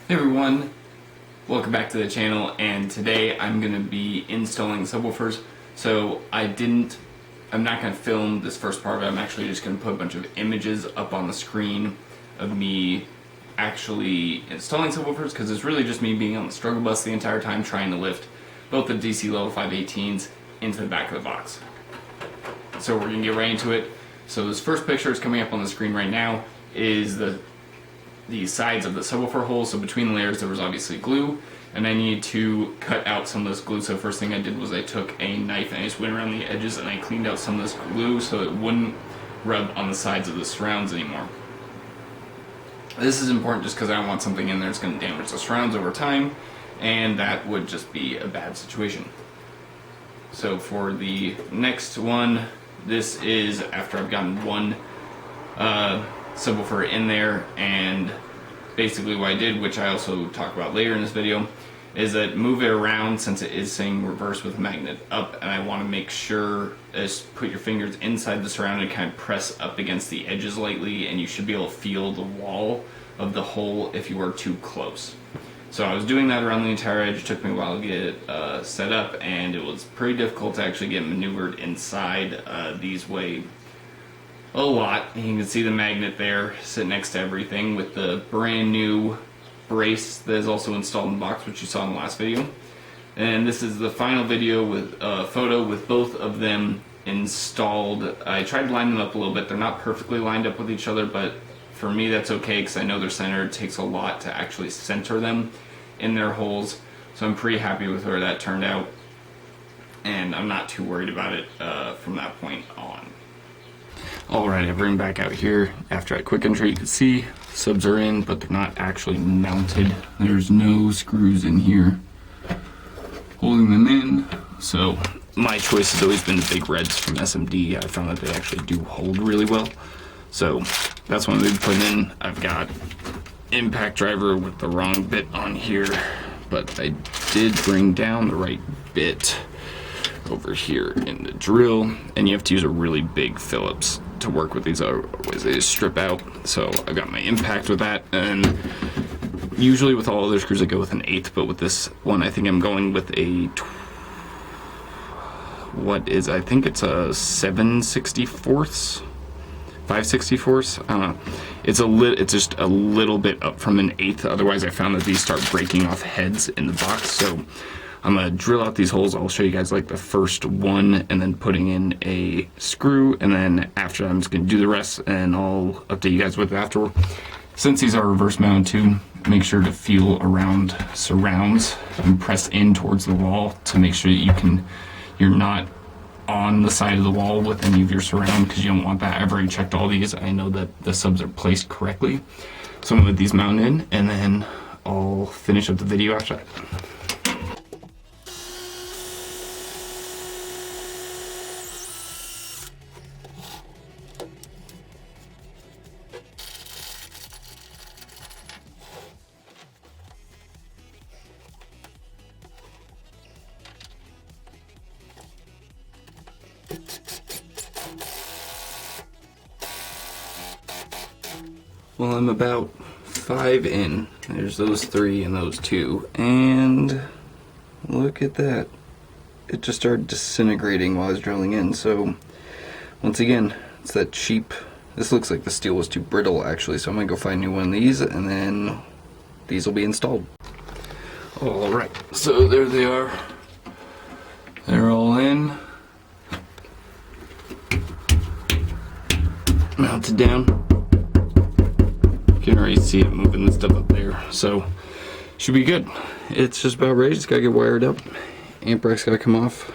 Hey everyone, welcome back to the channel, and today I'm going to be installing subwoofers. So I'm not going to film this first part of it. I'm actually just going to put a bunch of images up on the screen of me actually installing subwoofers, because it's really just me being on the struggle bus the entire time trying to lift both the DC level 5 18s into the back of the box. So we're going to get right into it. So this first picture is coming up on the screen right now is the sides of the subwoofer holes. So between the layers there was obviously glue, and I needed to cut out some of this glue. So first thing I did was I took a knife and I just went around the edges and I cleaned out some of this glue so it wouldn't rub on the sides of the surrounds anymore. This is important just because I don't want something in there that's going to damage the surrounds over time, and that would just be a bad situation. So for the next one, this is after I've gotten one subwoofer in there, and basically what I did, which I also talk about later in this video, is that move it around since it is saying reverse with a magnet up, and I want to make sure is put your fingers inside the surround and kind of press up against the edges lightly, and you should be able to feel the wall of the hole if you are too close. So I was doing that around the entire edge. It took me a while to get it set up, and it was pretty difficult to actually get maneuvered inside. These weigh a lot. You can see the magnet there sitting next to everything with the brand new brace that is also installed in the box, which you saw in the last video. And this is the final video with a photo with both of them installed. I tried to line them up a little bit. They're not perfectly lined up with each other, but for me that's okay because I know they're centered. It takes a lot to actually center them in their holes, so I'm pretty happy with where that turned out, and I'm not too worried about it from that point on. Alright, I bring back out here after that quick entry. You can see subs are in, but they're not actually mounted. There's no screws in here holding them in. So my choice has always been the big reds from SMD. I found that they actually do hold really well. So that's one they've put in. I've got impact driver with the wrong bit on here, but I did bring down the right bit over here in the drill, and you have to use a really big Phillips to work with these, otherwise they just strip out. So I've got my impact with that, and usually with all other screws I go with an 1/8, but with this one I think I'm going with a I think it's a 7/64, 5/64. I don't know. It's just a little bit up from an 1/8. Otherwise I found that these start breaking off heads in the box. So I'm gonna drill out these holes. I'll show you guys like the first one and then putting in a screw, and then after that I'm just gonna do the rest and I'll update you guys with it afterward. Since these are reverse mounted too, make sure to feel around surrounds and press in towards the wall to make sure that you're not on the side of the wall with any of your surround, because you don't want that. I've already checked all these. I know that the subs are placed correctly. So I'm gonna let these mount in and then I'll finish up the video after that. Well, I'm about 5 in. There's those 3 and those 2, and look at that. It just started disintegrating while I was drilling in. So once again, it's that cheap. This looks like the steel was too brittle actually, so I'm gonna go find a new one of these, and then these will be installed. Alright, so there they are. They're all in. Mounted down. You can already see it moving the stuff up there, so should be good. It's just about ready. Just gotta get wired up. Amp rack's gotta come off.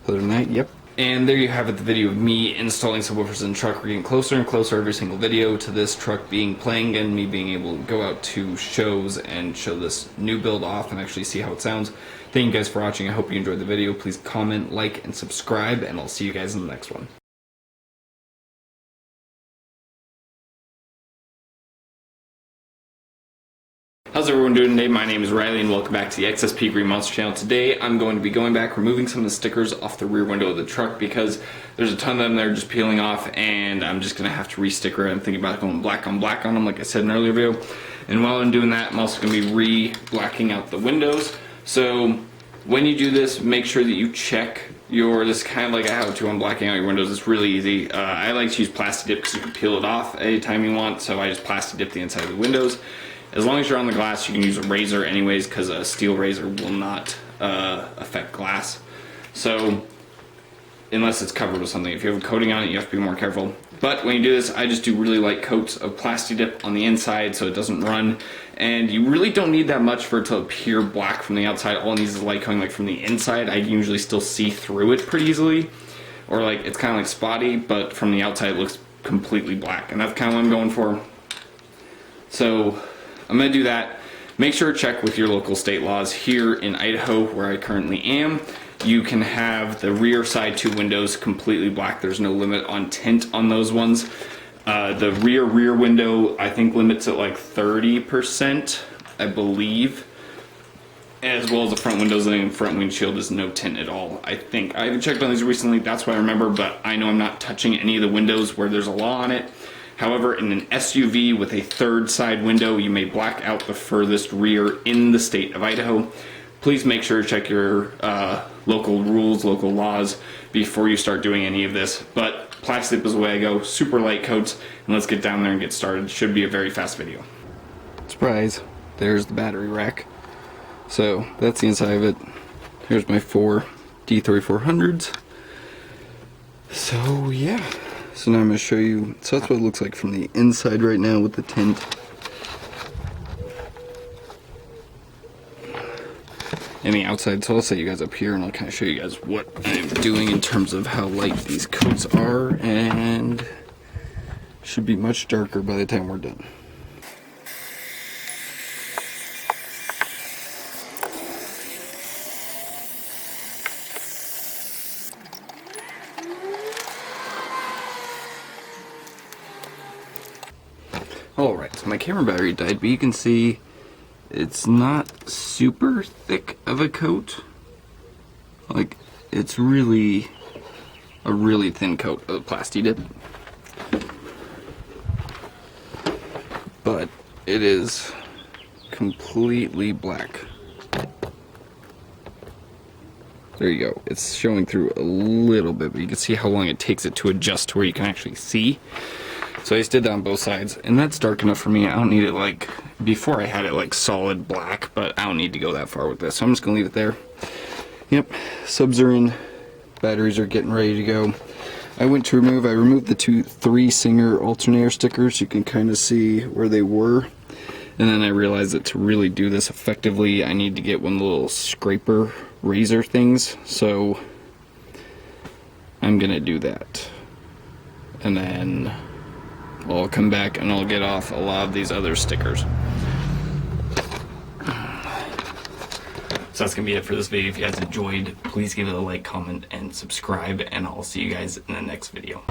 Other than that, yep. And there you have it, the video of me installing subwoofers in the truck. We're getting closer and closer every single video to this truck being playing and me being able to go out to shows and show this new build off and actually see how it sounds. Thank you guys for watching. I hope you enjoyed the video. Please comment, like, and subscribe, and I'll see you guys in the next one. How's everyone doing today? My name is Riley and welcome back to the XSP Green Monster channel. Today I'm going to be going back, removing some of the stickers off the rear window of the truck because there's a ton of them that are just peeling off and I'm just going to have to re-sticker it. I'm thinking about going black on them like I said in an earlier video. And while I'm doing that, I'm also going to be re-blacking out the windows. So when you do this, make sure that you check this is kind of like a how-to on blacking out your windows. It's really easy. I like to use plastic dip because you can peel it off anytime you want, so I just plastic dip the inside of the windows. As long as you're on the glass, you can use a razor anyways because a steel razor will not affect glass. So, unless it's covered with something. If you have a coating on it, you have to be more careful. But when you do this, I just do really light coats of plastic dip on the inside so it doesn't run. And you really don't need that much for it to appear black from the outside. All it needs is light coating like from the inside. I can usually still see through it pretty easily. Or like, it's kind of like spotty, but from the outside it looks completely black. And that's kind of what I'm going for. So, I'm going to do that. Make sure to check with your local state laws. Here in Idaho, where I currently am, you can have the rear side two windows completely black. There's no limit on tint on those ones. The rear window, I think, limits at like 30%, I believe. As well as the front windows, and the front windshield is no tint at all, I think. I haven't checked on these recently, that's what I remember, but I know I'm not touching any of the windows where there's a law on it. However, in an SUV with a third side window, you may black out the furthest rear in the state of Idaho. Please make sure to check your local rules, local laws before you start doing any of this. But plastic is the way I go, super light coats, and let's get down there and get started. Should be a very fast video. Surprise, there's the battery rack. So that's the inside of it. Here's my 4 D3400s. So yeah. So now I'm going to show you, so that's what it looks like from the inside right now with the tint. And the outside, so I'll set you guys up here and I'll kind of show you guys what I'm doing in terms of how light these coats are, and should be much darker by the time we're done. Alright, so my camera battery died, but you can see it's not super thick of a coat. Like, it's really a really thin coat of plastic dip. But it is completely black. There you go. It's showing through a little bit, but you can see how long it takes it to adjust to where you can actually see. So I just did that on both sides, and that's dark enough for me. I don't need it like, before I had it like solid black, but I don't need to go that far with this, so I'm just gonna leave it there. Yep, subs are in, batteries are getting ready to go. I removed the 3 Singer alternator stickers. You can kind of see where they were, and then I realized that to really do this effectively, I need to get one of the little scraper razor things, so I'm gonna do that. And then I'll come back and I'll get off a lot of these other stickers. So that's going to be it for this video. If you guys enjoyed, please give it a like, comment, and subscribe, and I'll see you guys in the next video.